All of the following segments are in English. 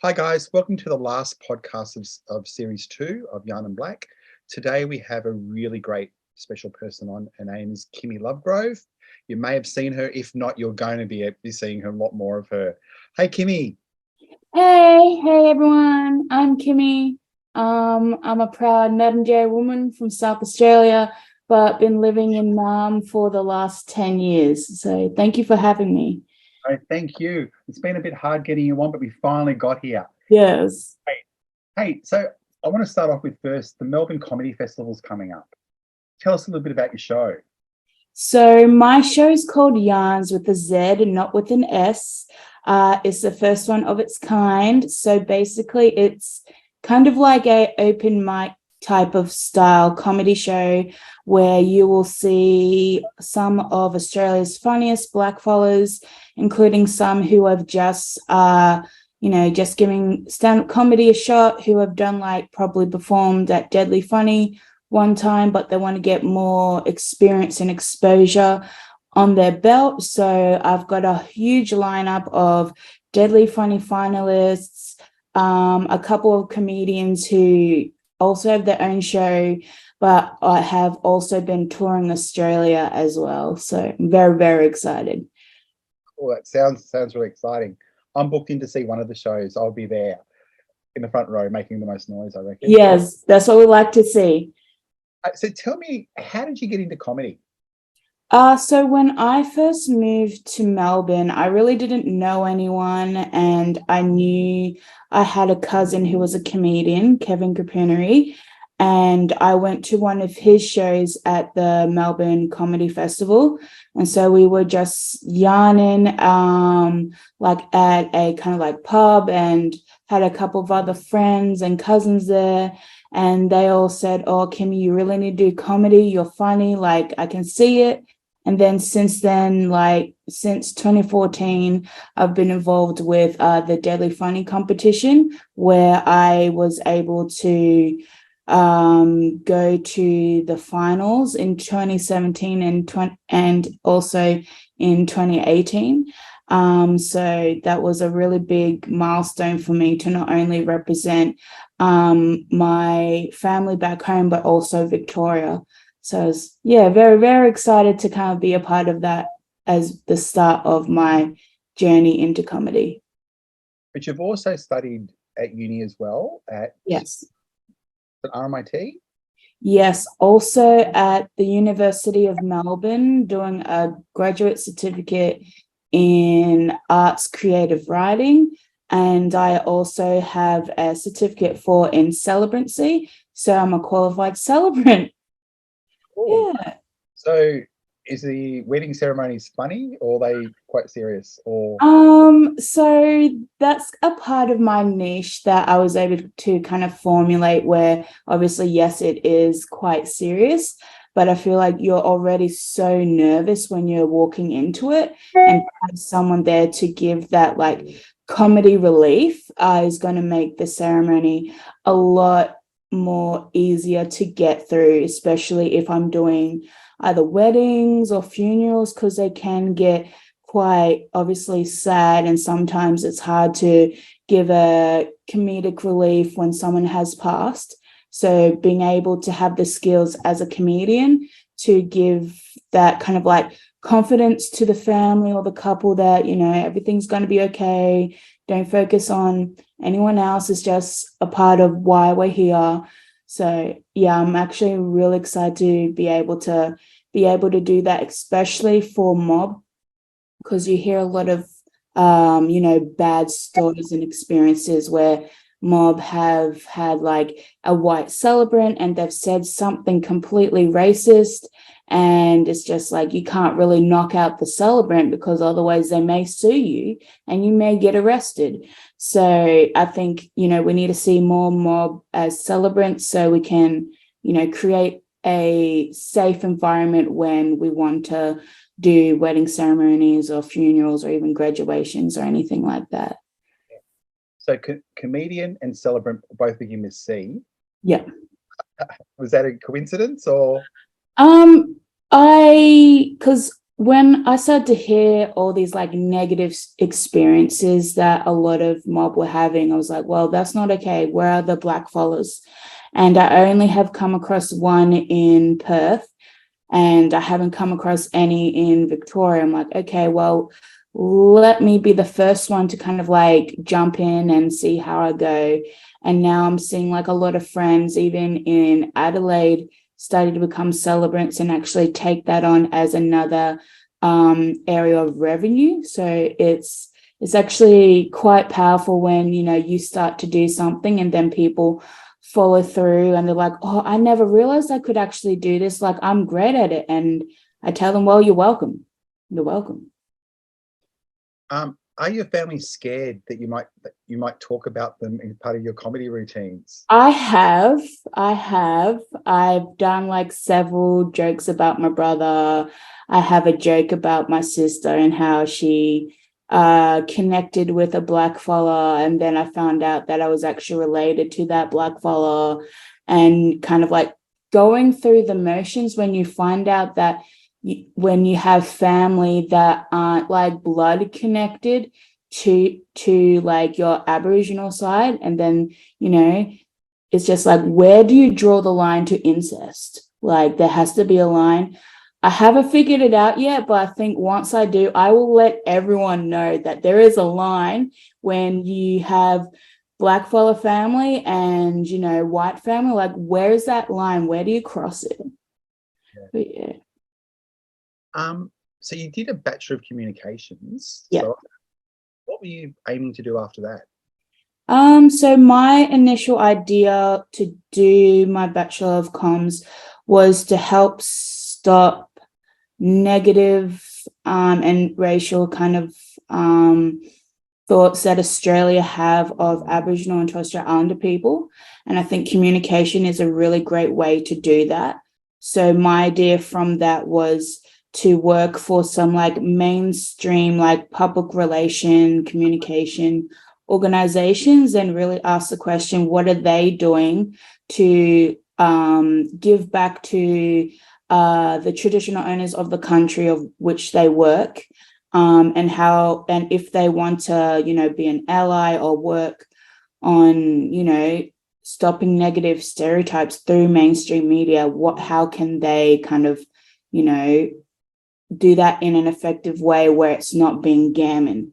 Hi guys, welcome to the last podcast of series 2 of Yarn and Black. Today we have a really great special person on. Her name is Kimmie Lovegrove. You may have seen her. If not, you're going to be seeing a lot more of her. Hey Kimmie. Hey everyone. I'm Kimmie. I'm a proud Ngarrindjeri woman from South Australia, but been living in Naarm for the last 10 years. So thank you for having me. Oh, thank you. It's been a bit hard getting you on, but we finally got here. Yes. Hey, so I want to start off with first, the Melbourne Comedy Festival's coming up. Tell us a little bit about your show. So my show is called Yarnz with a Z and not with an S. It's the first one of its kind. So basically it's kind of like a open mic type of style comedy show where you will see some of Australia's funniest blackfellas, including some who have just just giving stand-up comedy a shot, who have done probably performed at Deadly Funny one time, but they want to get more experience and exposure on their belt. So I've got a huge lineup of Deadly Funny finalists, a couple of comedians who also have their own show, but I have also been touring Australia as well. So I'm very, very excited. Oh, that sounds really exciting. I'm booked in to see one of the shows. I'll be there in the front row making the most noise, I reckon. Yes, that's what we like to see. So tell me, how did you get into comedy? So when I first moved to Melbourne, I really didn't know anyone, and I knew I had a cousin who was a comedian, Kevin Grapuneri, and I went to one of his shows at the Melbourne Comedy Festival, and so we were just yarning, at a kind of pub, and had a couple of other friends and cousins there. And they all said, "Oh, Kimmie, you really need to do comedy. You're funny. I can see it." And then since then, since 2014, I've been involved with the Deadly Funny competition, where I was able to go to the finals in 2017 and also in 2018. So that was a really big milestone for me to not only represent my family back home, but also Victoria. So I was, very, very excited to kind of be a part of that as the start of my journey into comedy. But you've also studied at uni as well at Yes. RMIT? Yes, also at the University of Melbourne, doing a graduate certificate in arts creative writing. And I also have a certificate in celebrancy. So I'm a qualified celebrant. Cool. Yeah. So is the wedding ceremonies funny, or are they quite serious? Or So that's a part of my niche that I was able to kind of formulate, where obviously, yes, it is quite serious, but I feel like you're already so nervous when you're walking into it, and have someone there to give that comedy relief is going to make the ceremony a lot more easier to get through, especially if I'm doing either weddings or funerals, because they can get quite obviously sad, and sometimes it's hard to give a comedic relief when someone has passed. So being able to have the skills as a comedian to give that kind of confidence to the family or the couple that, everything's going to be okay. Don't focus on anyone else. It's just a part of why we're here. So I'm actually really excited to be able to do that, especially for mob, because you hear a lot of bad stories and experiences where mob have had a white celebrant and they've said something completely racist, and it's just you can't really knock out the celebrant, because otherwise they may sue you and you may get arrested. So I think we need to see more mob as celebrants, so we can create a safe environment when we want to do wedding ceremonies or funerals or even graduations or anything like that. So comedian and celebrant both begin with C. Yeah. Was that a coincidence, or? Because when I started to hear all these like negative experiences that a lot of mob were having, I was like, well, that's not okay. Where are the black fellas? And I only have come across one in Perth, and I haven't come across any in Victoria. I'm like, okay, well, let me be the first one to kind of like jump in and see how I go. And now I'm seeing like a lot of friends, even in Adelaide, starting to become celebrants and actually take that on as another area of revenue. So it's actually quite powerful when, you know, you start to do something and then people follow through and they're like, oh, I never realized I could actually do this. Like, I'm great at it. And I tell them, well, you're welcome. You're welcome. Are your family scared that you might talk about them in part of your comedy routines? I have. I've done like several jokes about my brother. I have a joke about my sister and how she connected with a black fella, and then I found out that I was actually related to that black fella, and kind of like going through the motions when you find out that when you have family that aren't like blood connected to like your Aboriginal side, and then, you know, it's just like, where do you draw the line to incest? Like, there has to be a line. I haven't figured it out yet, but I think once I do, I will let everyone know that there is a line when you have black fella family and, you know, white family. Like, where is that line? Where do you cross it? Yeah. But yeah. So you did a Bachelor of Communications. Yeah. So what were you aiming to do after that? So my initial idea to do my Bachelor of Comms was to help stop negative and racial kind of thoughts that Australia have of Aboriginal and Torres Strait Islander people. And I think communication is a really great way to do that. So my idea from that was to work for some like mainstream, like public relation communication organizations and really ask the question, what are they doing to give back to the traditional owners of the country of which they work, and how, and if they want to, you know, be an ally or work on, you know, stopping negative stereotypes through mainstream media, how can they kind of, you know, do that in an effective way where it's not being gammon.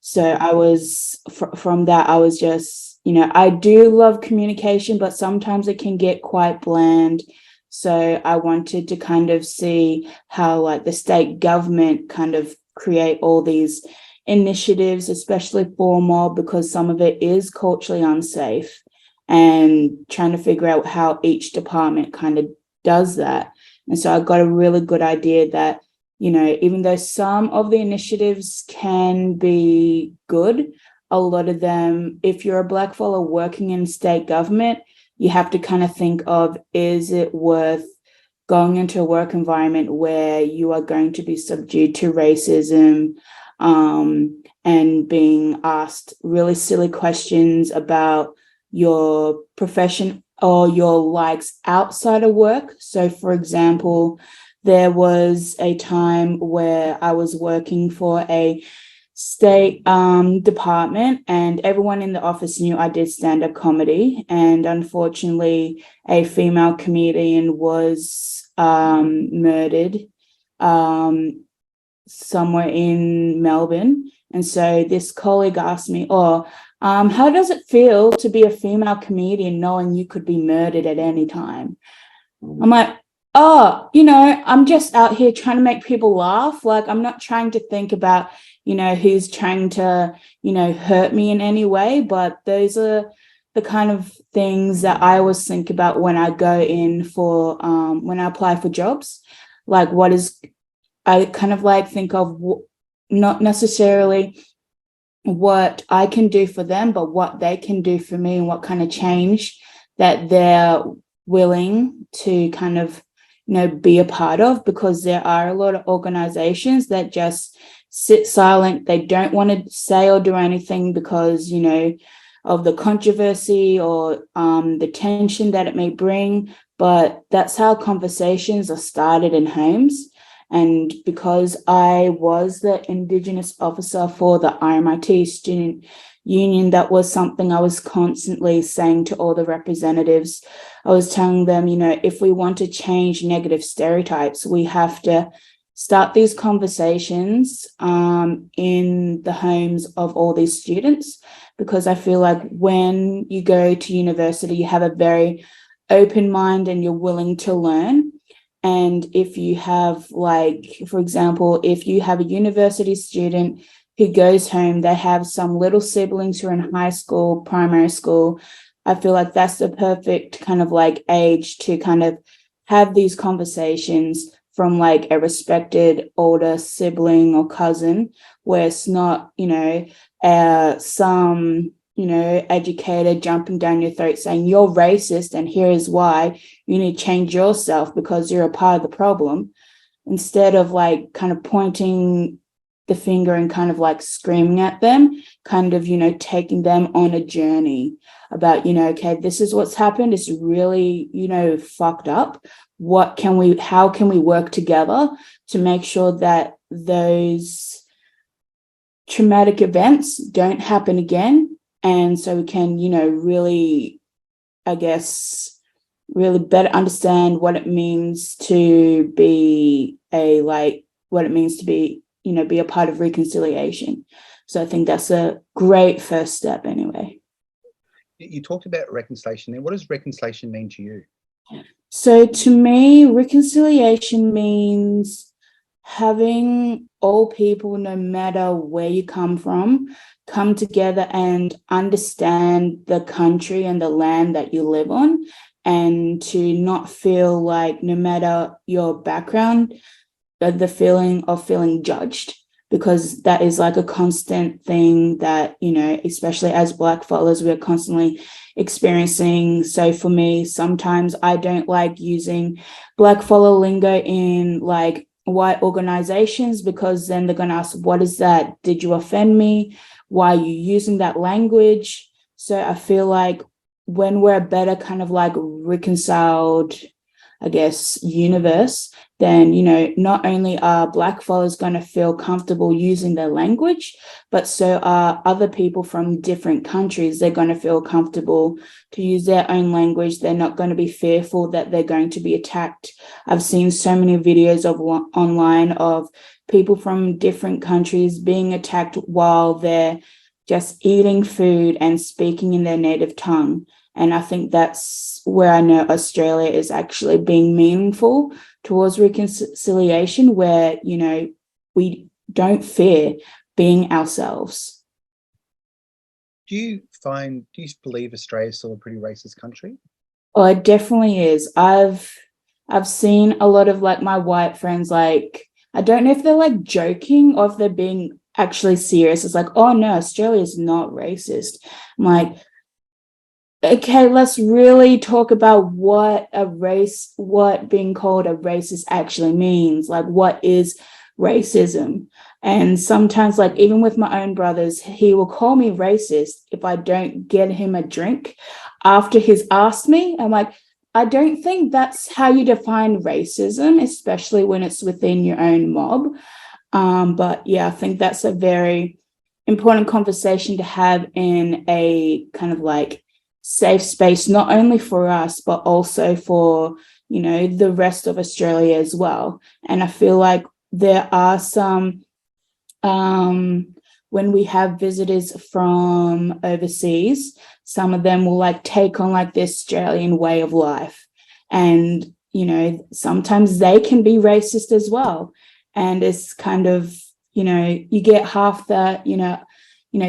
So I was, from that, I was just, you know, I do love communication, but sometimes it can get quite bland. So I wanted to kind of see how like the state government kind of create all these initiatives, especially for mob, because some of it is culturally unsafe, and trying to figure out how each department kind of does that. And so I got a really good idea that, you know, even though some of the initiatives can be good, a lot of them, if you're a black fella working in state government, you have to kind of think of, is it worth going into a work environment where you are going to be subdued to racism, and being asked really silly questions about your profession or your likes outside of work. So, for example, there was a time where I was working for a state department, and everyone in the office knew I did stand-up comedy. And unfortunately, a female comedian was murdered somewhere in Melbourne. And so this colleague asked me, how does it feel to be a female comedian knowing you could be murdered at any time? I'm like, oh, you know, I'm just out here trying to make people laugh. Like, I'm not trying to think about, you know, who's trying to, you know, hurt me in any way. But those are the kind of things that I always think about when I go in for, when I apply for jobs. Like, I kind of like think of not necessarily what I can do for them, but what they can do for me, and what kind of change that they're willing to kind of, you know, be a part of. Because there are a lot of organizations that just sit silent. They don't want to say or do anything because, you know, of the controversy or the tension that it may bring. But that's how conversations are started in homes. And because I was the Indigenous officer for the RMIT student union, that was something I was constantly saying to all the representatives. I was telling them, if we want to change negative stereotypes, we have to start these conversations in the homes of all these students, because I feel like when you go to university, you have a very open mind and you're willing to learn. And if you have, for example, if you have a university student who goes home, they have some little siblings who are in high school, primary school, I feel like that's the perfect kind of age to kind of have these conversations from a respected older sibling or cousin, where it's not, some, educator jumping down your throat saying you're racist and here is why you need to change yourself because you're a part of the problem, instead of kind of pointing the finger and kind of screaming at them, kind of, taking them on a journey about, okay, this is what's happened. It's really, fucked up. How can we work together to make sure that those traumatic events don't happen again? And so we can, really, I guess, really better understand what it means to be be a part of reconciliation. So I think that's a great first step anyway. You talked about reconciliation there. What does reconciliation mean to you? So to me, reconciliation means having all people, no matter where you come from, come together and understand the country and the land that you live on, and to not feel like, no matter your background, the feeling of feeling judged, because that is a constant thing that, especially as Black fellas, we're constantly experiencing. So for me, sometimes I don't like using Black fellow lingo in white organizations, because then they're going to ask, what is that? Did you offend me? Why are you using that language? So I feel like when we're a better kind of reconciled, I guess, universe, then, not only are Black fellas going to feel comfortable using their language, but so are other people from different countries. They're going to feel comfortable to use their own language. They're not going to be fearful that they're going to be attacked. I've seen so many videos online of people from different countries being attacked while they're just eating food and speaking in their native tongue. And I think that's where I know Australia is actually being meaningful towards reconciliation, where, we don't fear being ourselves. Do you believe Australia is still a pretty racist country? Oh, it definitely is. I've seen a lot of my white friends, I don't know if they're joking or if they're being actually serious. It's oh no, Australia is not racist. I'm okay, let's really talk about what being called a racist actually means. What is racism? And sometimes, even with my own brothers, he will call me racist if I don't get him a drink after he's asked me. I'm I don't think that's how you define racism, especially when it's within your own mob. But yeah, I think that's a very important conversation to have in a kind of safe space, not only for us, but also for, the rest of Australia as well. And I feel like there are some, when we have visitors from overseas, some of them will take on the Australian way of life. And, sometimes they can be racist as well. And it's kind of, you get half that,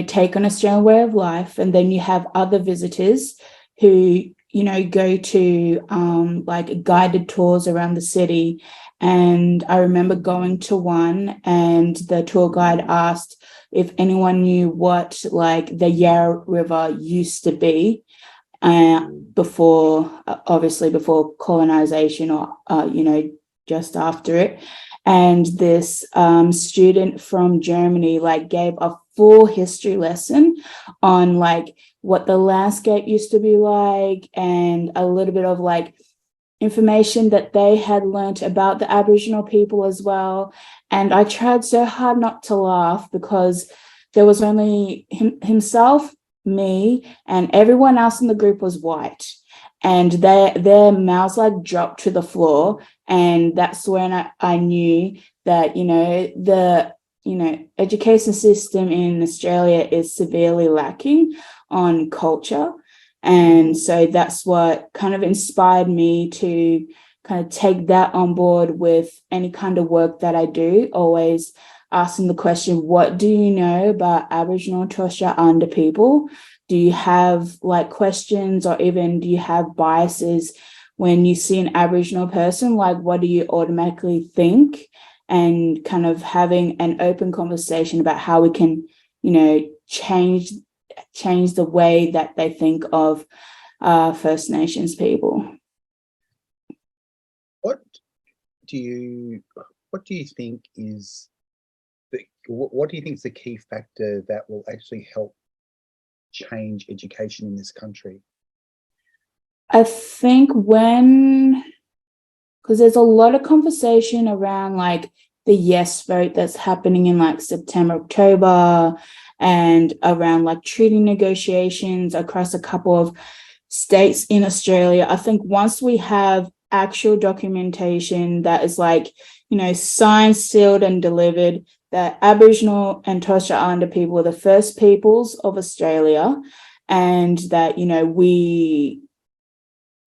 take on Australian way of life. And then you have other visitors who, go to guided tours around the city. And I remember going to one, and the tour guide asked if anyone knew what the Yarra River used to be before colonization, or, just after it. And this student from Germany gave a full history lesson on what the landscape used to be like, and a little bit of information that they had learnt about the Aboriginal people as well. And I tried so hard not to laugh because there was only himself, me, and everyone else in the group was white. And their mouths like dropped to the floor. And that's when I knew that, the education system in Australia is severely lacking on culture. And so that's what kind of inspired me to kind of take that on board with any kind of work that I do, always asking the question, what do you know about Aboriginal and Torres Strait Islander people? Do you have like questions, or even do you have biases when you see an Aboriginal person? Like, what do you automatically think? And kind of having an open conversation about how we can, change the way that they think of First Nations people. What do you think is the key factor that will actually help change education in this country? I think because there's a lot of conversation around like the yes vote that's happening in like September, October, and around like treaty negotiations across a couple of states in Australia. I think once we have actual documentation that is like, signed, sealed, and delivered, that Aboriginal and Torres Strait Islander people are the first peoples of Australia, and that, we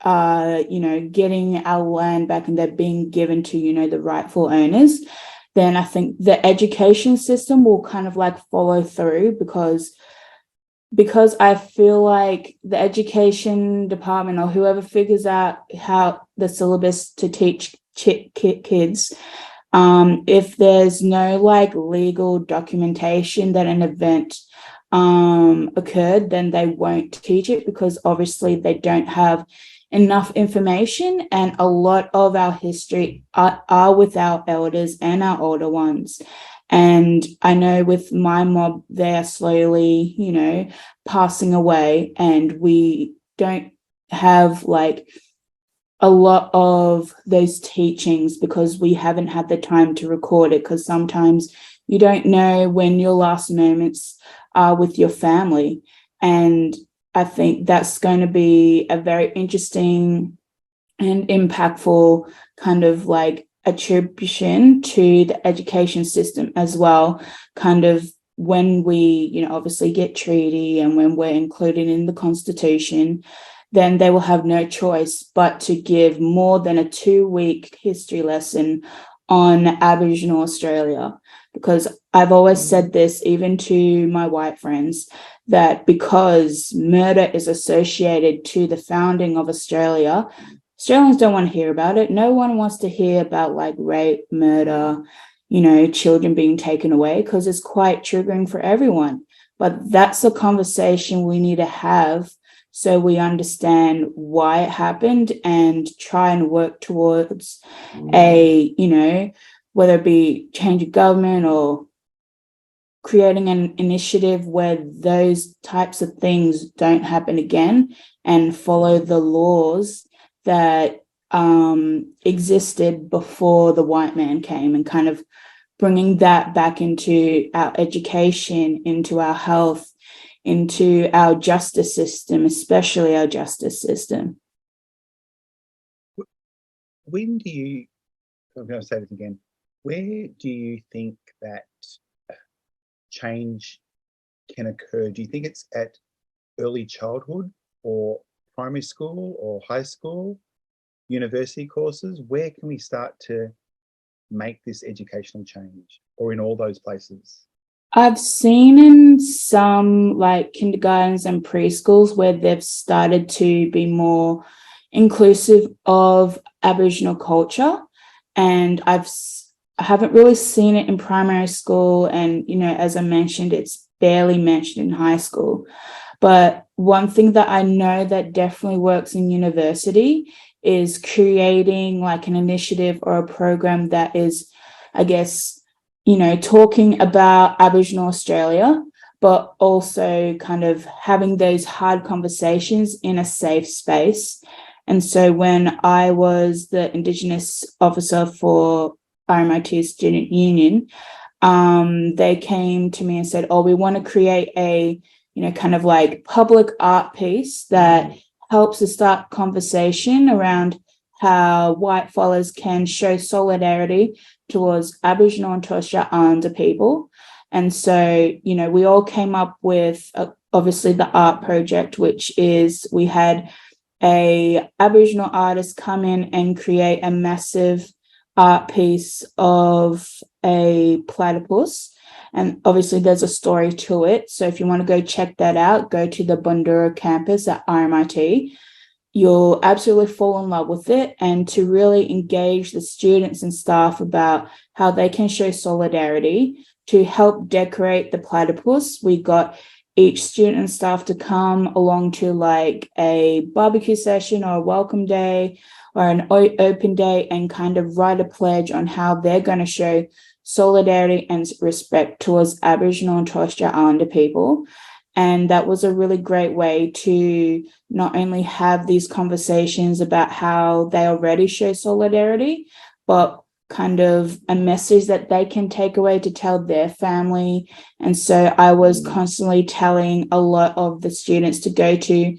are, getting our land back and they're being given to, the rightful owners, then I think the education system will kind of like follow through, because I feel like the education department or whoever figures out how the syllabus to teach kids, if there's no like legal documentation that an event occurred, then they won't teach it, because obviously they don't have enough information, and a lot of our history are with our elders and our older ones. And I know with my mob, they are slowly, passing away, and we don't have like a lot of those teachings because we haven't had the time to record it, because sometimes you don't know when your last moments are with your family. And I think that's going to be a very interesting and impactful kind of like attribution to the education system as well. Kind of when we, obviously get treaty and when we're included in the Constitution, then they will have no choice but to give more than a 2-week history lesson on Aboriginal Australia. Because I've always said this, even to my white friends, that because murder is associated to the founding of Australia, Australians don't want to hear about it. No one wants to hear about like rape, murder, children being taken away, because it's quite triggering for everyone. But that's a conversation we need to have so we understand why it happened and try and work towards whether it be change of government or creating an initiative where those types of things don't happen again, and follow the laws that existed before the white man came, and kind of bringing that back into our education, into our health, into our justice system, especially our justice system. I'm going to say this again, where do you think that change can occur? Do you think it's at early childhood, or primary school, or high school, university courses? Where can we start to make this educational change, or in all those places? I've seen in some like kindergartens and preschools where they've started to be more inclusive of Aboriginal culture, and I haven't really seen it in primary school, and as I mentioned, it's barely mentioned in high school. But one thing that I know that definitely works in university is creating like an initiative or a program that is, I guess, talking about Aboriginal Australia, but also kind of having those hard conversations in a safe space. And so when I was the Indigenous officer for RMIT Student Union, they came to me and said, oh, we want to create a, kind of like public art piece that helps to start conversation around how white fellas can show solidarity towards Aboriginal and Torres Strait Islander people. And so, we all came up with, obviously, the art project, which is we had a Aboriginal artist come in and create a massive art piece of a platypus. And obviously there's a story to it. So if you want to go check that out, go to the Boon Wurrung campus at RMIT. You'll absolutely fall in love with it. And to really engage the students and staff about how they can show solidarity to help decorate the platypus, we got each student and staff to come along to like a barbecue session or a welcome day or an open day and kind of write a pledge on how they're going to show solidarity and respect towards Aboriginal and Torres Strait Islander people. And that was a really great way to not only have these conversations about how they already show solidarity, but kind of a message that they can take away to tell their family. And so I was constantly telling a lot of the students to go to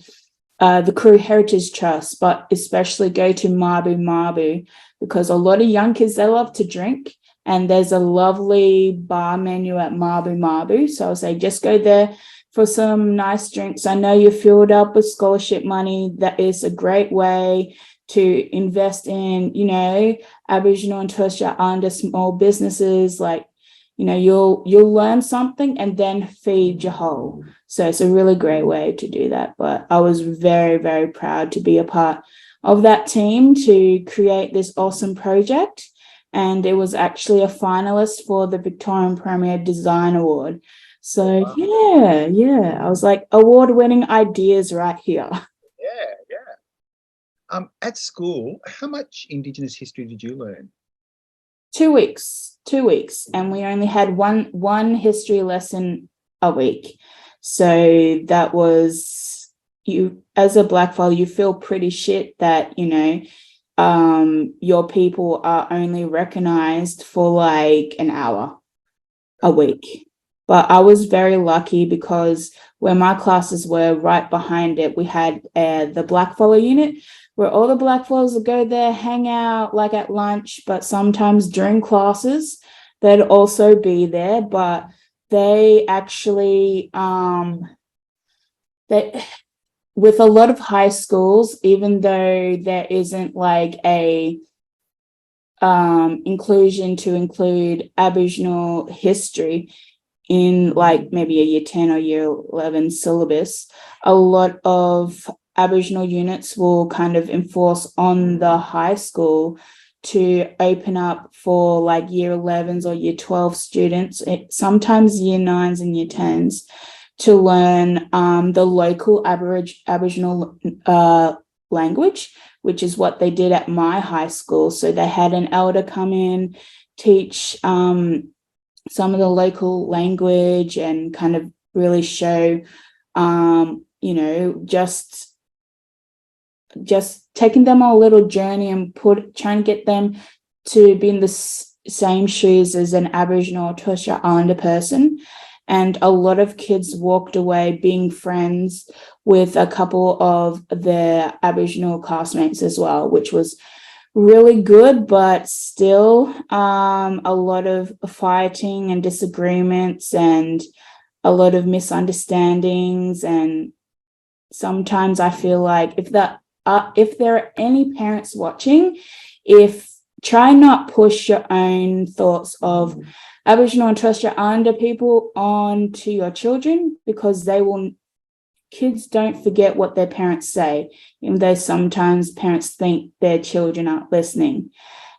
the Crew Heritage Trust, but especially go to Mabu, because a lot of young kids, they love to drink. And there's a lovely bar menu at Mabu. So I'll say, just go there for some nice drinks. I know you're filled up with scholarship money. That is a great way to invest in, Aboriginal and Torres Strait Islander small businesses. Like, you'll learn something and then feed your whole. So it's a really great way to do that. But I was very, very proud to be a part of that team to create this awesome project. And it was actually a finalist for the Victorian Premier Design Award. So, wow. Yeah. I was like, award-winning ideas right here. Yeah. At school, how much Indigenous history did you learn? 2 weeks. And we only had one history lesson a week. So that was, you as a blackfella, you feel pretty shit that, your people are only recognized for like an hour a week. But I was very lucky because where my classes were right behind it, we had the blackfella unit where all the blackfellas would go there, hang out like at lunch, but sometimes during classes, they'd also be there. But they actually, with a lot of high schools, even though there isn't like a inclusion to include Aboriginal history in like maybe a year 10 or year 11 syllabus, a lot of Aboriginal units will kind of enforce on the high school to open up for like year 11s or year 12 students, sometimes year 9s and year 10s, to learn the local Aboriginal language, which is what they did at my high school. So they had an elder come in, teach some of the local language and kind of really show, just taking them on a little journey and trying to get them to be in the same shoes as an Aboriginal or Torres Strait Islander person. And a lot of kids walked away being friends with a couple of their Aboriginal classmates as well, which was really good, but still a lot of fighting and disagreements and a lot of misunderstandings. And sometimes I feel like if there are any parents watching, try not push your own thoughts of Aboriginal and Torres Strait Islander people onto your children, because kids don't forget what their parents say, even though sometimes parents think their children aren't listening.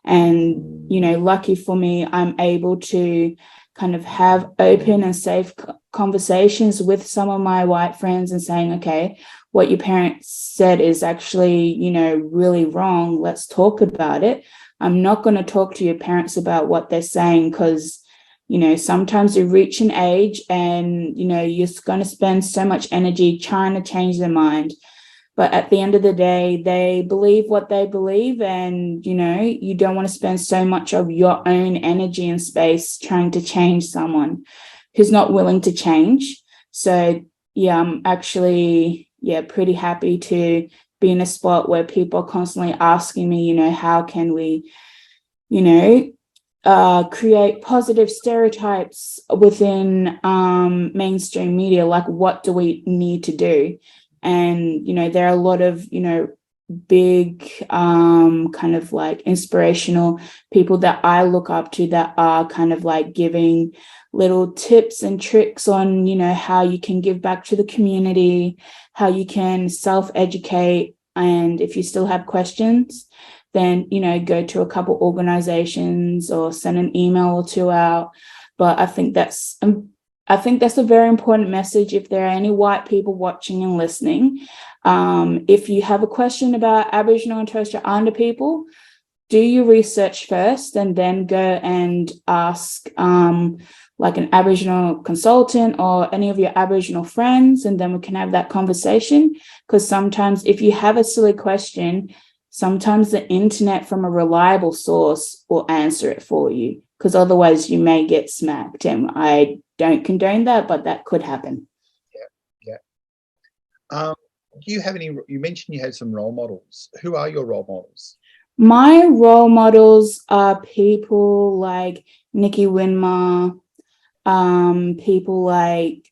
And, lucky for me, I'm able to kind of have open and safe conversations with some of my white friends and saying, okay, what your parents said is actually, really wrong. Let's talk about it. I'm not going to talk to your parents about what they're saying because, sometimes you reach an age and, you're going to spend so much energy trying to change their mind. But at the end of the day, they believe what they believe, and, you don't want to spend so much of your own energy and space trying to change someone who's not willing to change. So, yeah, I'm actually, pretty happy to be in a spot where people are constantly asking me, how can we, create positive stereotypes within mainstream media? Like, what do we need to do? And, there are a lot of, big kind of like inspirational people that I look up to that are kind of like giving little tips and tricks on, how you can give back to the community, how you can self-educate. And if you still have questions, then, go to a couple organizations or send an email or two out. But I think that's a very important message. If there are any white people watching and listening, if you have a question about Aboriginal and Torres Strait Islander people, do your research first and then go and ask like an Aboriginal consultant or any of your Aboriginal friends, and then we can have that conversation. Because sometimes if you have a silly question, sometimes the internet from a reliable source will answer it for you, because otherwise you may get smacked. And I don't condone that, but that could happen. Do you have any, you mentioned you had some role models. Who are your role models? My role models are people like Nikki Winmar, people like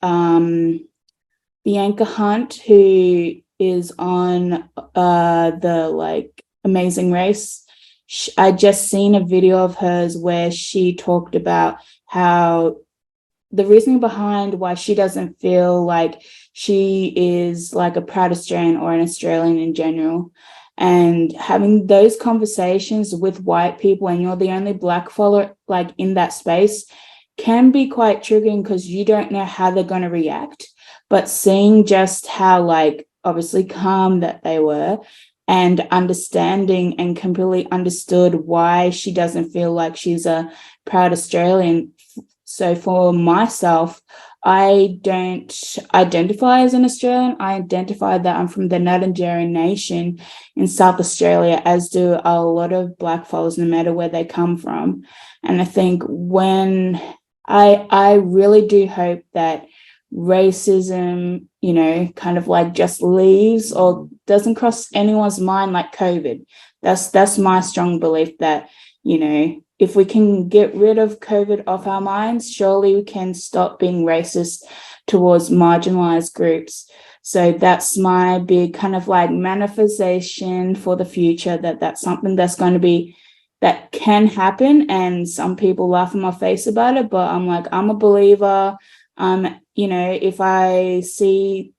Bianca Hunt, who is on the like Amazing Race. I just seen a video of hers where she talked about how the reasoning behind why she doesn't feel like she is like a proud Australian or an Australian in general. And having those conversations with white people, and you're the only Black follower like in that space, can be quite triggering, because you don't know how they're going to react. But seeing just how like obviously calm that they were, and understanding and completely understood why she doesn't feel like she's a proud Australian. So for myself, I don't identify as an Australian. I identify that I'm from the Ngarrindjeri Nation in South Australia, as do a lot of Black followers, no matter where they come from. And I think when I really do hope that racism, kind of like just leaves or doesn't cross anyone's mind like COVID. That's my strong belief that, if we can get rid of COVID off our minds, surely we can stop being racist towards marginalized groups. So that's my big kind of like manifestation for the future, that's something that's going to be, that can happen. And some people laugh in my face about it, but I'm like, I'm a believer. If I see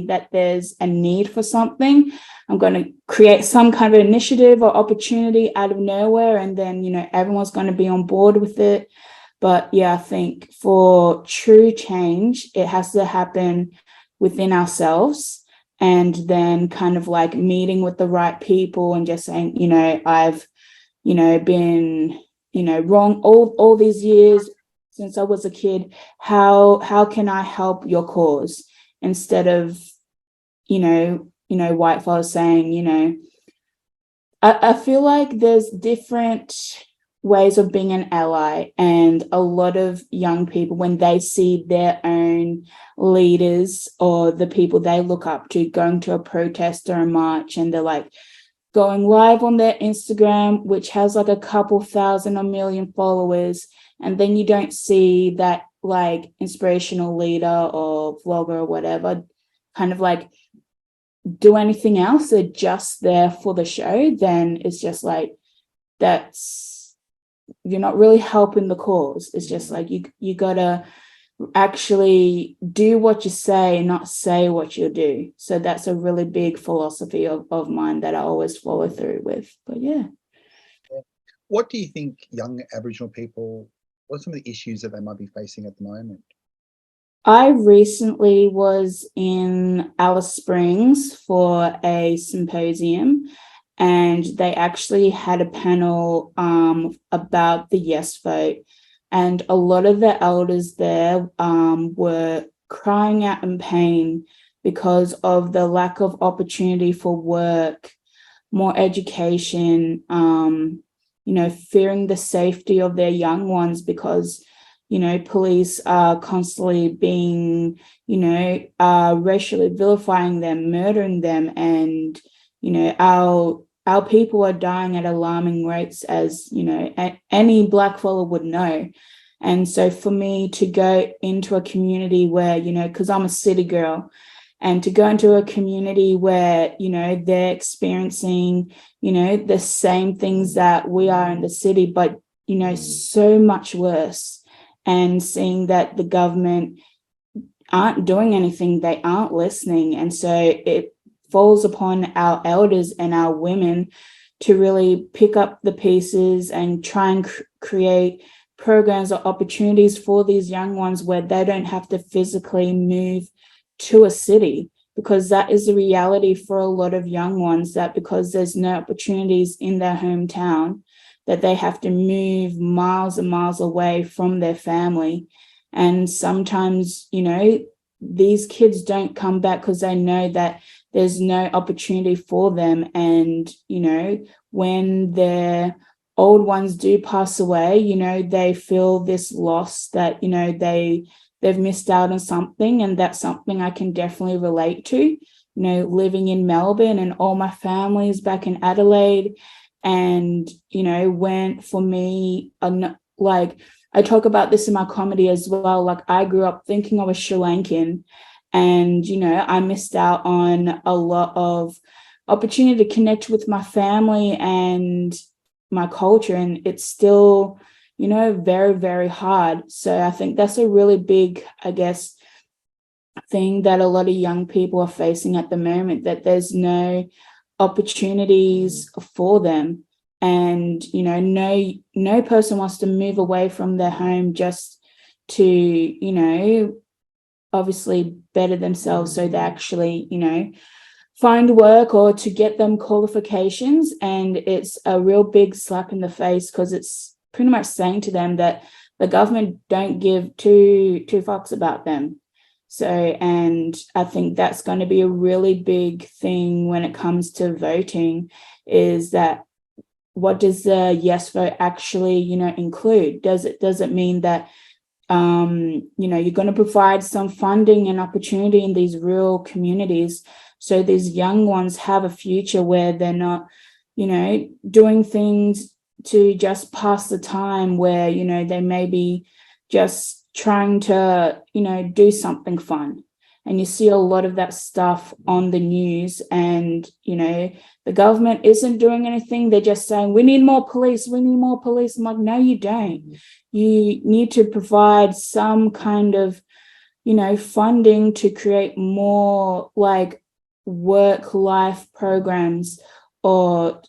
that there's a need for something, I'm going to create some kind of initiative or opportunity out of nowhere, and then, everyone's going to be on board with it. But yeah, I think for true change, it has to happen within ourselves, and then kind of like meeting with the right people and just saying, I've, been, wrong all these years since I was a kid. How can I help your cause? Instead of, white fellas saying, I feel like there's different ways of being an ally, and a lot of young people, when they see their own leaders or the people they look up to going to a protest or a march, and they're like going live on their Instagram, which has like a couple thousand or million followers, and then you don't see that like inspirational leader or vlogger or whatever kind of like do anything else. They're just there for the show. Then it's just like, you're not really helping the cause. It's just like you gotta actually do what you say, not say what you do. So that's a really big philosophy of mine that I always follow through with. But yeah. What do you think young Aboriginal people, what are some of the issues that they might be facing at the moment? I recently was in Alice Springs for a symposium, and they actually had a panel about the yes vote. And a lot of the elders there were crying out in pain because of the lack of opportunity for work, more education, fearing the safety of their young ones because, police are constantly being, racially vilifying them, murdering them, and, our people are dying at alarming rates, as, any blackfellow would know. And so for me to go into a community where, because I'm a city girl, and to go into a community where, they're experiencing, the same things that we are in the city, but, so much worse, and seeing that the government aren't doing anything, they aren't listening. And so it falls upon our elders and our women to really pick up the pieces and try and create programs or opportunities for these young ones where they don't have to physically move to a city, because that is the reality for a lot of young ones, that because there's no opportunities in their hometown, that they have to move miles and miles away from their family. And sometimes, these kids don't come back because they know that there's no opportunity for them. And, when their old ones do pass away, they feel this loss that, they've missed out on something. And that's something I can definitely relate to, living in Melbourne and all my family is back in Adelaide. And, when for me, like, I talk about this in my comedy as well. Like, I grew up thinking I was Sri Lankan, and, I missed out on a lot of opportunity to connect with my family and my culture. And it's still, very, very hard. So I think that's a really big, I guess, thing that a lot of young people are facing at the moment, that there's no opportunities for them. And, no person wants to move away from their home just to, obviously better themselves so they actually, find work or to get them qualifications. And it's a real big slap in the face, because it's pretty much saying to them that the government don't give two fucks about them. So, and I think that's going to be a really big thing when it comes to voting, is that what does the yes vote actually, include? Does it mean that, you're going to provide some funding and opportunity in these rural communities so these young ones have a future where they're not, doing things to just pass the time, where, they may be just trying to, do something fun. And you see a lot of that stuff on the news, and, the government isn't doing anything. They're just saying, we need more police, we need more police. I'm like, no, you don't. You need to provide some kind of, funding to create more like work-life programs, or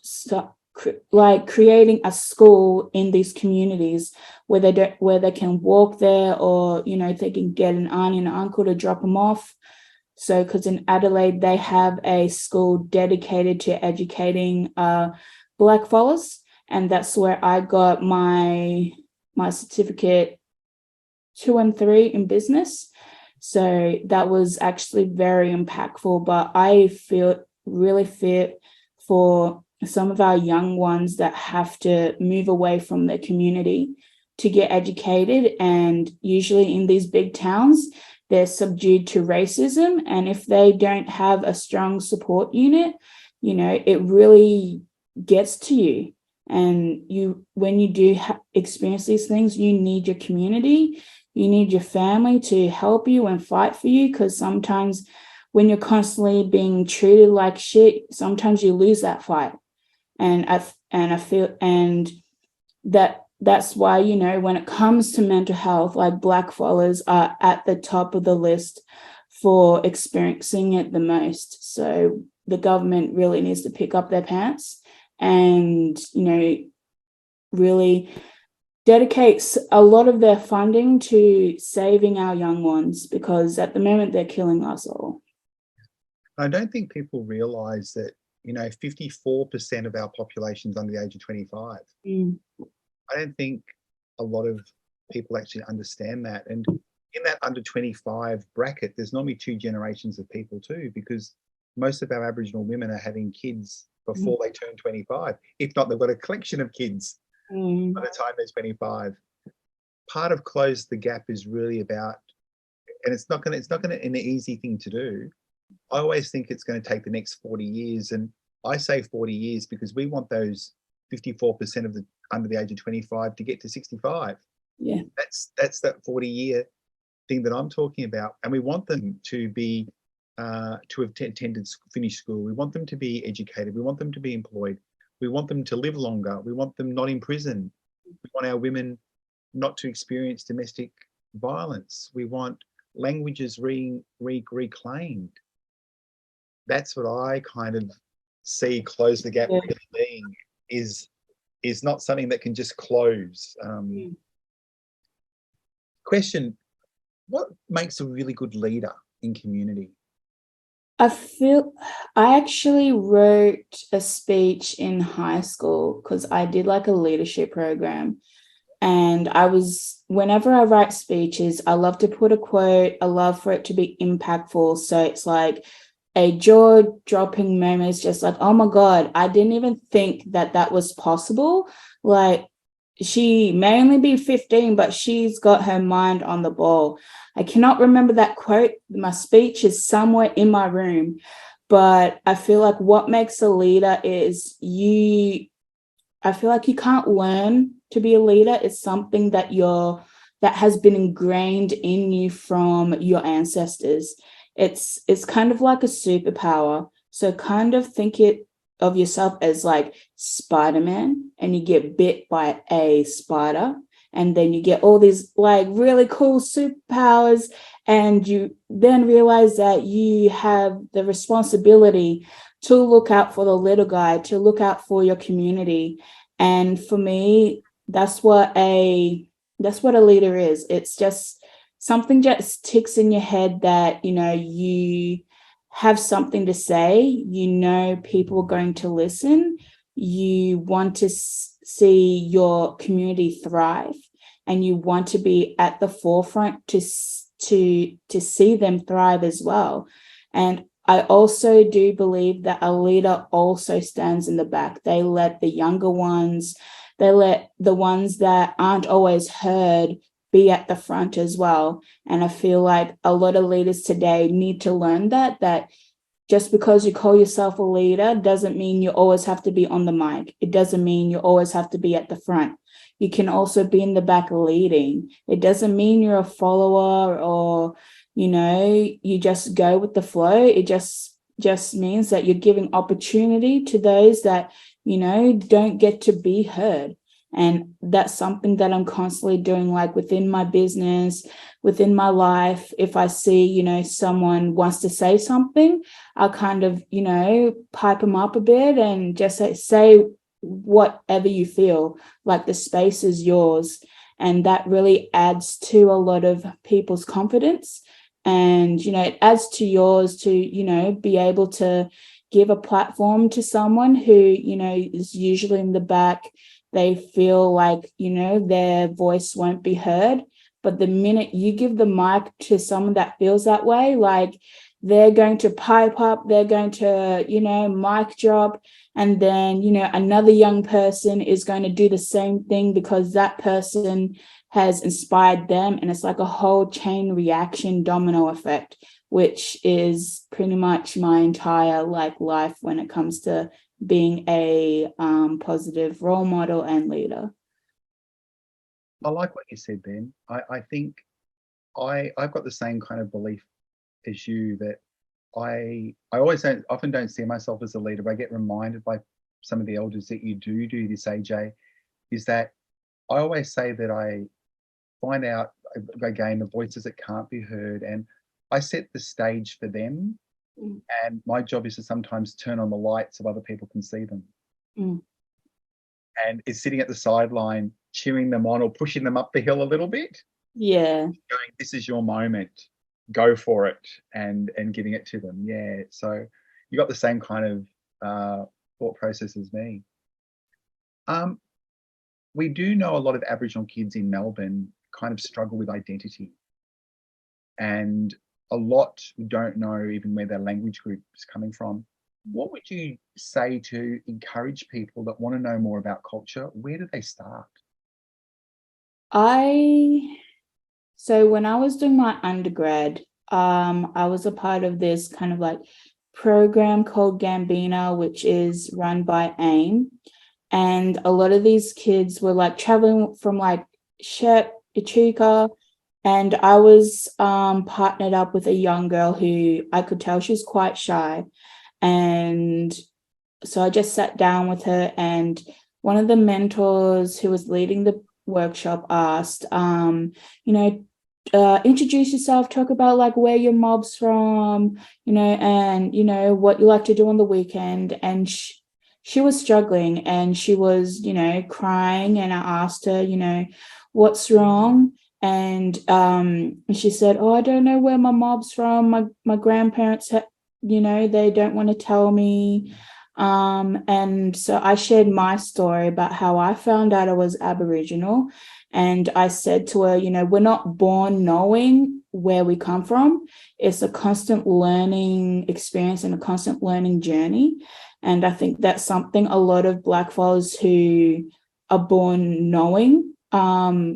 like creating a school in these communities where they can walk there, or they can get an auntie and an uncle to drop them off. So because in Adelaide they have a school dedicated to educating black fellas, and that's where I got my certificate 2 and 3 in business. So that was actually very impactful. But I feel really fear for some of our young ones that have to move away from their community to get educated. And usually in these big towns, they're subdued to racism. And if they don't have a strong support unit, it really gets to you. And when you do experience these things, you need your community, you need your family to help you and fight for you, because sometimes when you're constantly being treated like shit, sometimes you lose that fight. And I feel, and that's why, when it comes to mental health, like black fellas are at the top of the list for experiencing it the most. So the government really needs to pick up their pants and, really dedicates a lot of their funding to saving our young ones, because at the moment they're killing us all. I don't think people realise that, 54% of our population is under the age of 25. I don't think a lot of people actually understand that. And, in that under 25 bracket, there's normally 2 generations of people too, because most of our Aboriginal women are having kids before they turn 25. If not, they've got a collection of kids by the time they're 25. Part of Close the Gap is really about, and it's not gonna an easy thing to do. I always think it's going to take the next 40 years, and I say 40 years because we want those 54% of the under the age of 25 to get to 65. Yeah. That's that 40-year thing that I'm talking about, and we want them to be to have finished school. We want them to be educated. We want them to be employed. We want them to live longer. We want them not in prison. We want our women not to experience domestic violence. We want languages reclaimed. That's what I kind of see Close the Gap really being, is not something that can just close. Question, what makes a really good leader in community? I actually wrote a speech in high school because I did like a leadership program. And whenever I write speeches, I love to put a quote. I love for it to be impactful. So it's like a jaw-dropping moment. It's just like, oh my God, I didn't even think that was possible. Like, she may only be 15, but she's got her mind on the ball. I cannot remember that quote. My speech is somewhere in my room, but I feel like what makes a leader is I feel like you can't learn to be a leader. It's something that has been ingrained in you from your ancestors. It's kind of like a superpower. So kind of think of yourself as like Spider-Man, and you get bit by a spider, and then you get all these like really cool superpowers, and you then realize that you have the responsibility to look out for the little guy, to look out for your community. And for me, that's what a leader is. It's just something just ticks in your head that, you have something to say, people are going to listen, you want to see your community thrive, and you want to be at the forefront to see them thrive as well. And I also do believe that a leader also stands in the back. They let the younger ones, they let the ones that aren't always heard be at the front as well. And I feel like a lot of leaders today need to learn that just because you call yourself a leader doesn't mean you always have to be on the mic. It doesn't mean you always have to be at the front. You can also be in the back leading. It doesn't mean you're a follower or, you just go with the flow. It just means that you're giving opportunity to those that, don't get to be heard. And that's something that I'm constantly doing, like within my business, within my life. If I see, someone wants to say something, I'll kind of, pipe them up a bit and just say whatever you feel, like the space is yours. And that really adds to a lot of people's confidence. And, it adds to yours to, be able to give a platform to someone who, is usually in the back. They feel like, their voice won't be heard. But the minute you give the mic to someone that feels that way, like they're going to pipe up, they're going to, mic drop. And then, another young person is going to do the same thing because that person has inspired them. And it's like a whole chain reaction domino effect, which is pretty much my entire life when it comes to being a positive role model and leader. I like what you said, Ben. I think I've got the same kind of belief as you, that I often don't see myself as a leader, but I get reminded by some of the elders that you do this, AJ, is that I always say that I find out, again, the voices that can't be heard, and I set the stage for them. And my job is to sometimes turn on the lights so other people can see them. And it's sitting at the sideline, cheering them on or pushing them up the hill a little bit. Yeah. Going, this is your moment, go for it, and giving it to them. Yeah. So you got the same kind of thought process as me. We do know a lot of Aboriginal kids in Melbourne kind of struggle with identity. and a lot don't know even where their language group is coming from. What would you say to encourage people that want to know more about culture? Where do they start? So when I was doing my undergrad, I was a part of this kind of like program called Gambina, which is run by AIM. And a lot of these kids were like traveling from like Shep, Echuca, and I was partnered up with a young girl who I could tell she was quite shy. And so I just sat down with her, and one of the mentors who was leading the workshop asked, introduce yourself, talk about like where your mob's from, and, what you like to do on the weekend. And she was struggling and she was, crying. And I asked her, what's wrong? And she said, oh, I don't know where my mob's from. My grandparents, they don't want to tell me. And so I shared my story about how I found out I was Aboriginal. And I said to her, we're not born knowing where we come from. It's a constant learning experience and a constant learning journey. And I think that's something a lot of Blackfellas who are born knowing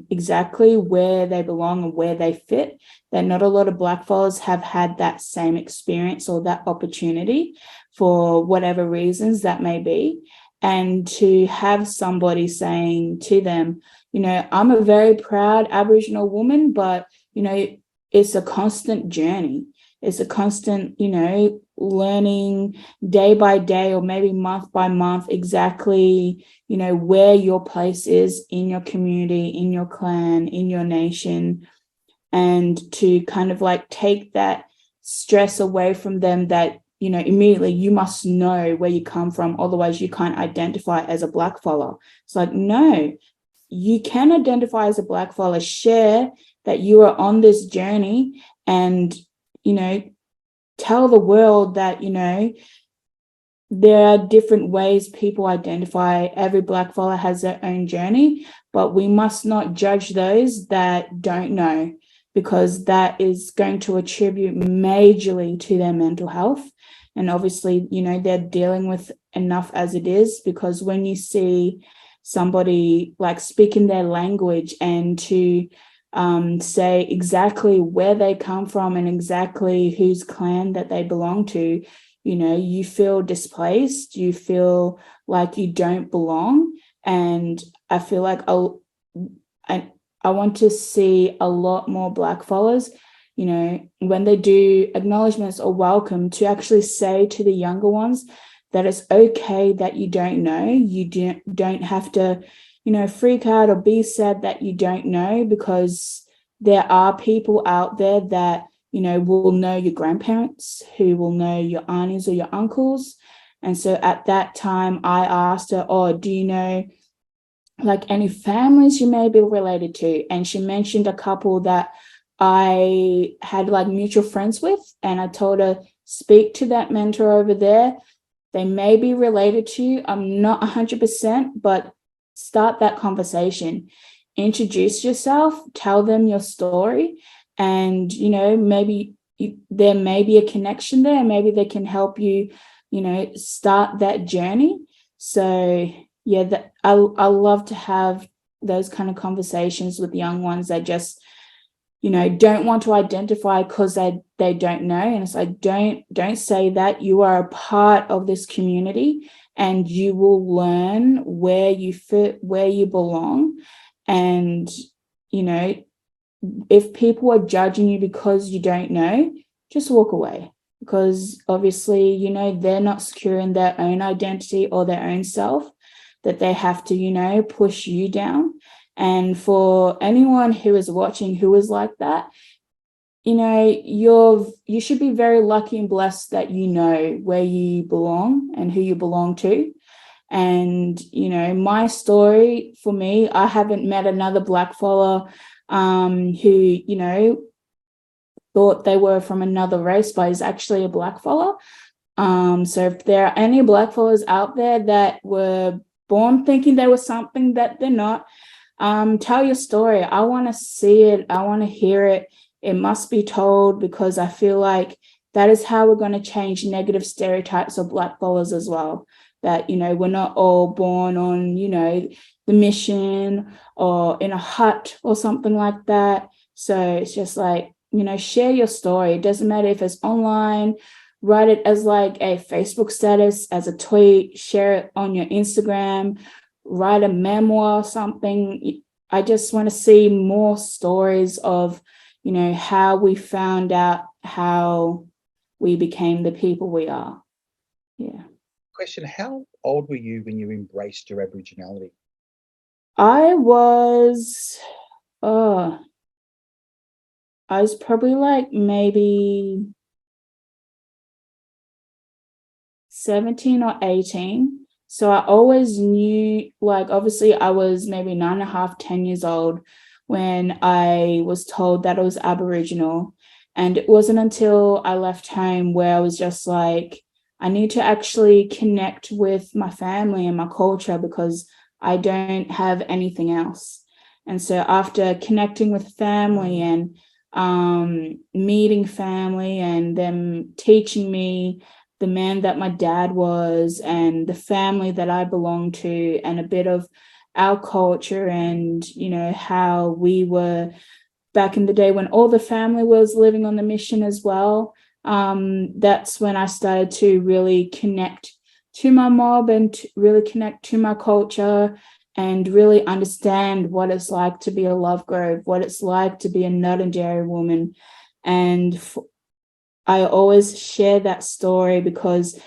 exactly where they belong and where they fit, that not a lot of Blackfellas have had that same experience or that opportunity for whatever reasons that may be. And to have somebody saying to them, I'm a very proud Aboriginal woman, but, it's a constant journey. It's a constant, learning day by day or maybe month by month exactly, where your place is in your community, in your clan, in your nation, and to kind of like take that stress away from them that, immediately you must know where you come from, otherwise you can't identify as a Blackfella. It's like, no, you can identify as a Blackfella, share that you are on this journey, and, tell the world that, there are different ways people identify. Every Blackfella has their own journey, but we must not judge those that don't know, because that is going to attribute majorly to their mental health. And obviously, they're dealing with enough as it is, because when you see somebody like speaking their language and to say exactly where they come from and exactly whose clan that they belong to, you feel displaced, you feel like you don't belong. And I feel like I want to see a lot more Blackfellas, when they do acknowledgements or welcome, to actually say to the younger ones that it's okay that you don't know. You don't have to, freak out or be sad that you don't know, because there are people out there that, will know your grandparents, who will know your aunties or your uncles. And so at that time, I asked her, oh, do you know like any families you may be related to? And she mentioned a couple that I had like mutual friends with. And I told her, speak to that mentor over there. They may be related to you. I'm not 100%, but start that conversation. Introduce yourself, tell them your story, and, maybe there may be a connection there. Maybe they can help you, start that journey. So, yeah, I love to have those kind of conversations with young ones that just, don't want to identify because they don't know. And it's like, don't say that. You are a part of this community, and you will learn where you fit, where you belong. And, if people are judging you because you don't know, just walk away, because obviously, they're not secure in their own identity or their own self, that they have to, push you down. And for anyone who is watching who is like that, you should be very lucky and blessed that you know where you belong and who you belong to. And, my story, for me, I haven't met another Blackfella who, thought they were from another race, but is actually a Blackfella. So if there are any Blackfellas out there that were born thinking they were something that they're not, tell your story. I want to see it. I want to hear it. it must be told, because I feel like that is how we're going to change negative stereotypes of Black followers as well. That, we're not all born on, the mission or in a hut or something like that. So it's just like, share your story. It doesn't matter if it's online, write it as like a Facebook status, as a tweet, share it on your Instagram, write a memoir or something. I just want to see more stories of, how we found out how we became the people we are. Yeah. Question, how old were you when you embraced your Aboriginality? I was probably like maybe 17 or 18. So I always knew, like, obviously I was maybe 9.5, 10 years old when I was told that I was Aboriginal. And it wasn't until I left home where I was just like, I need to actually connect with my family and my culture, because I don't have anything else. And so after connecting with family and meeting family and them teaching me the man that my dad was and the family that I belonged to, and a bit of our culture and, how we were back in the day when all the family was living on the mission as well. That's when I started to really connect to my mob and to really connect to my culture and really understand what it's like to be a Lovegrove, what it's like to be a Ngarrindjeri woman. And I always share that story because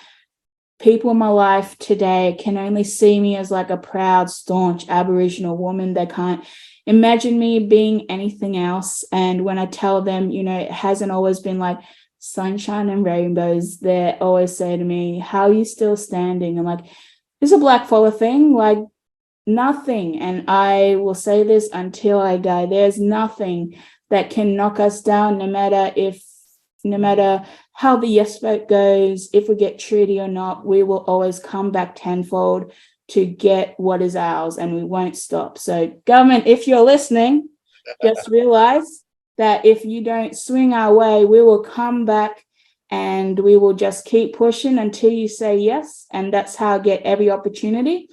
people in my life today can only see me as like a proud, staunch Aboriginal woman. They can't imagine me being anything else. And when I tell them, it hasn't always been like sunshine and rainbows, they always say to me, how are you still standing? I'm like, it's a black fella thing, like nothing. And I will say this until I die. There's nothing that can knock us down, no matter how the yes vote goes, if we get treaty or not, we will always come back tenfold to get what is ours, and we won't stop. So government, if you're listening, just realize that if you don't swing our way, we will come back and we will just keep pushing until you say yes. And that's how I get every opportunity.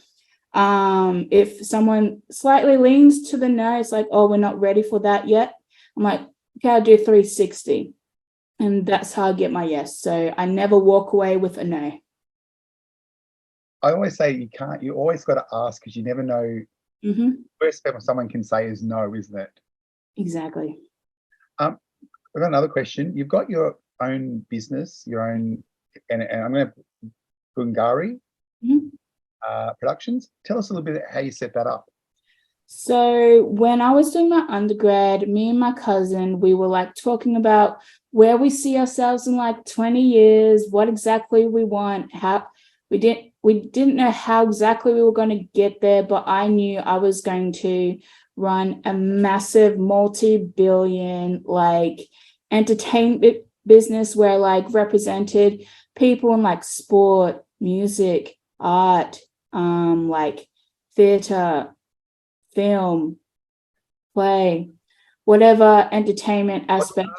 If someone slightly leans to the no, it's like, oh, we're not ready for that yet. I'm like, okay, I'll do 360. And that's how I get my yes. So I never walk away with a no. I always say you always got to ask, because you never know. Mm-hmm. First thing someone can say is no, isn't it? Exactly. I've got another question. You've got your own business, your own, and I'm going to Wurundjeri Productions. Tell us a little bit how you set that up. So when I was doing my undergrad, me and my cousin, we were like talking about where we see ourselves in like 20 years, what exactly we want, how we didn't know how exactly we were going to get there, but I knew I was going to run a massive multi-billion like entertainment business where like represented people in like sport, music, art, like theater, film, play, whatever entertainment aspect.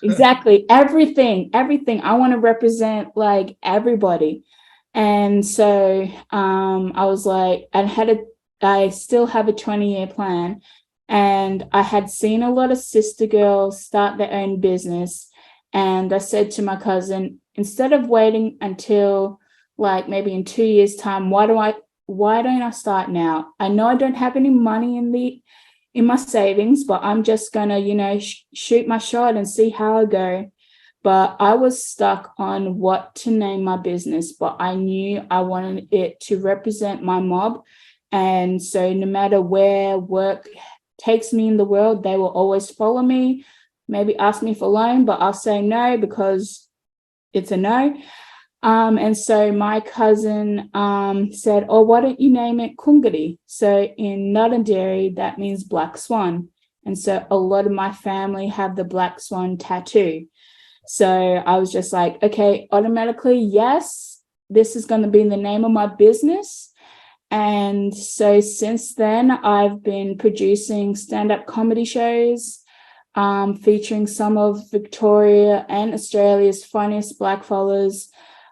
Exactly. Everything. I want to represent like everybody. And so I was like, I still have a 20-year plan. And I had seen a lot of sister girls start their own business. And I said to my cousin, instead of waiting until like maybe in 2 years' time, why don't I start now? I know I don't have any money in my savings, but I'm just gonna, shoot my shot and see how I go. But I was stuck on what to name my business, but I knew I wanted it to represent my mob. And so no matter where work takes me in the world, they will always follow me, maybe ask me for loan, but I'll say no because it's a no. And so my cousin said, oh, why don't you name it Kungari? So in Ngarrindjeri, that means black swan. And so a lot of my family have the black swan tattoo. So I was just like, okay, automatically, yes, this is going to be the name of my business. And so since then, I've been producing stand-up comedy shows. featuring some of Victoria and Australia's funniest blackfellas.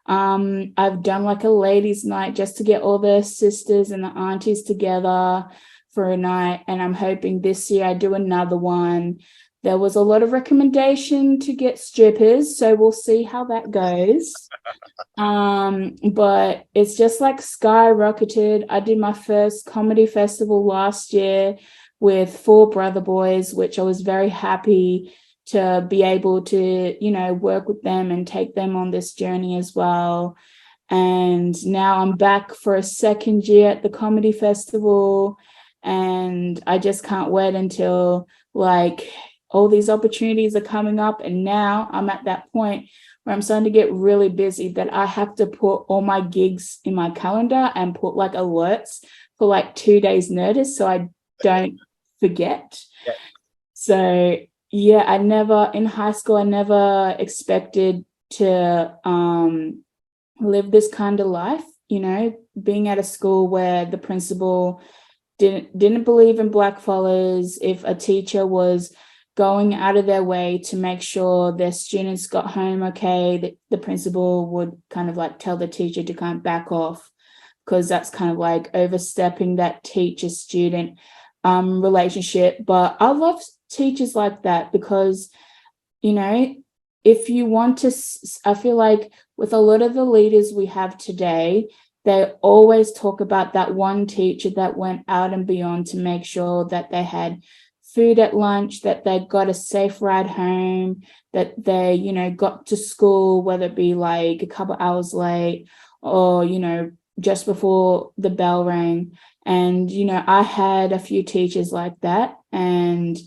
I've done like a ladies' night just to get all the sisters and the aunties together for a night, and I'm hoping this year I do another one. There was a lot of recommendation to get strippers, so we'll see how that goes. But it's just like skyrocketed. I did my first comedy festival last year with 4 brother boys, which I was very happy to be able to, you know, work with them and take them on this journey as well. And now I'm back for a second year at the comedy festival, and I just can't wait until like all these opportunities are coming up. And now I'm at that point where I'm starting to get really busy that I have to put all my gigs in my calendar and put like alerts for like 2 days notice so I don't forget. Yeah. So yeah, in high school, I never expected to live this kind of life, you know, being at a school where the principal didn't believe in blackfellas. If a teacher was going out of their way to make sure their students got home okay, the principal would kind of like tell the teacher to kind of back off, because that's kind of like overstepping that teacher-student relationship. But I love teachers like that because, you know, if you want to, I feel like with a lot of the leaders we have today, they always talk about that one teacher that went out and beyond to make sure that they had food at lunch, that they got a safe ride home, that they, you know, got to school, whether it be like a couple hours late or, you know, just before the bell rang. And, you know, I had a few teachers like that, and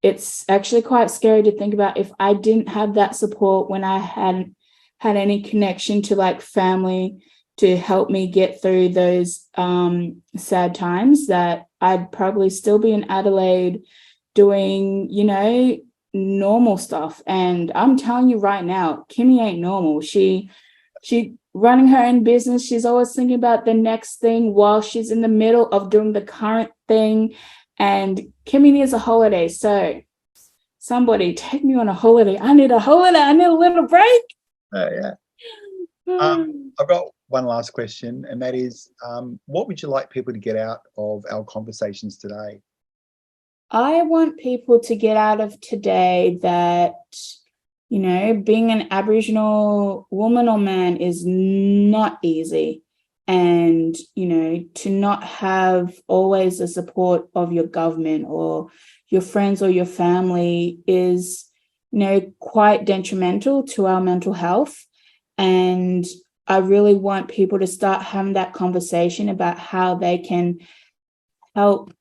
it's actually quite scary to think about if I didn't have that support when I hadn't had any connection to like family to help me get through those sad times, that I'd probably still be in Adelaide doing, you know, normal stuff. And I'm telling you right now, Kimmie ain't normal. She running her own business. She's always thinking about the next thing while she's in the middle of doing the current thing. And Kimmie needs a holiday. So somebody take me on a holiday. I need a holiday. I need a little break. Yeah. I've got one last question, and that is, what would you like people to get out of our conversations today? I want people to get out of today that, you know, being an Aboriginal woman or man is not easy. And, you know, to not have always the support of your government or your friends or your family is, you know, quite detrimental to our mental health. And I really want people to start having that conversation about how they can help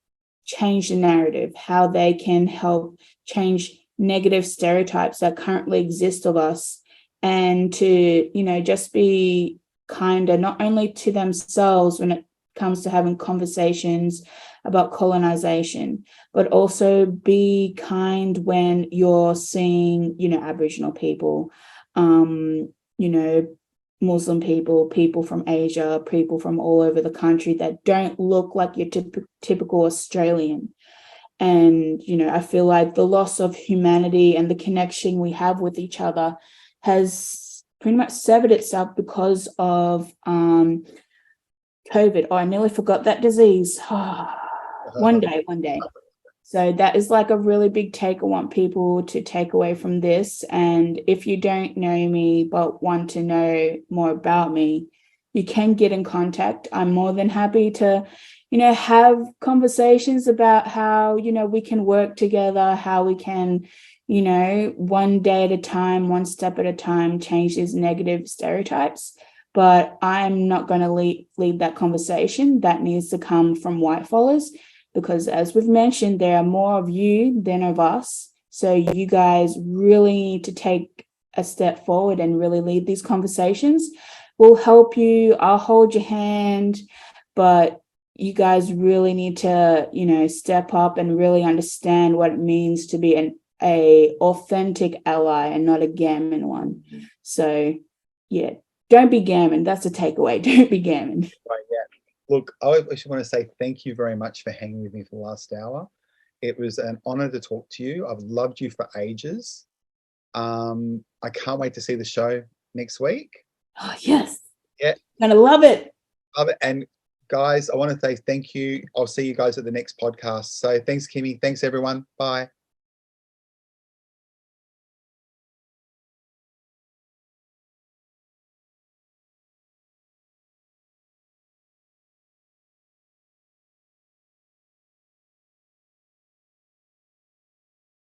change the narrative, how they can help change negative stereotypes that currently exist of us, and to, you know, just be kinder, not only to themselves when it comes to having conversations about colonization, but also be kind when you're seeing, you know, Aboriginal people, you know, Muslim people, people from Asia, people from all over the country that don't look like your typical Australian. And, you know, I feel like the loss of humanity and the connection we have with each other has pretty much severed itself because of COVID. Oh, I nearly forgot that disease. One day. So that is like a really big take I want people to take away from this. And if you don't know me but want to know more about me, you can get in contact. I'm more than happy to, you know, have conversations about how, you know, we can work together, how we can, you know, one day at a time, one step at a time, change these negative stereotypes. But I'm not going to lead that conversation. That needs to come from white fellas, because as we've mentioned, there are more of you than of us. So you guys really need to take a step forward and really lead these conversations. We'll help you. I'll hold your hand, but you guys really need to, you know, step up and really understand what it means to be an authentic ally and not a gammon one. So yeah, don't be gammon. That's a takeaway. Don't be gammon. Right, yeah. Look, I just want to say thank you very much for hanging with me for the last hour. It was an honor to talk to you. I've loved you for ages. I can't wait to see the show next week. Oh, yes. Yeah. Gonna love it. Love it. And guys, I want to say thank you. I'll see you guys at the next podcast. So thanks, Kimmie. Thanks, everyone. Bye.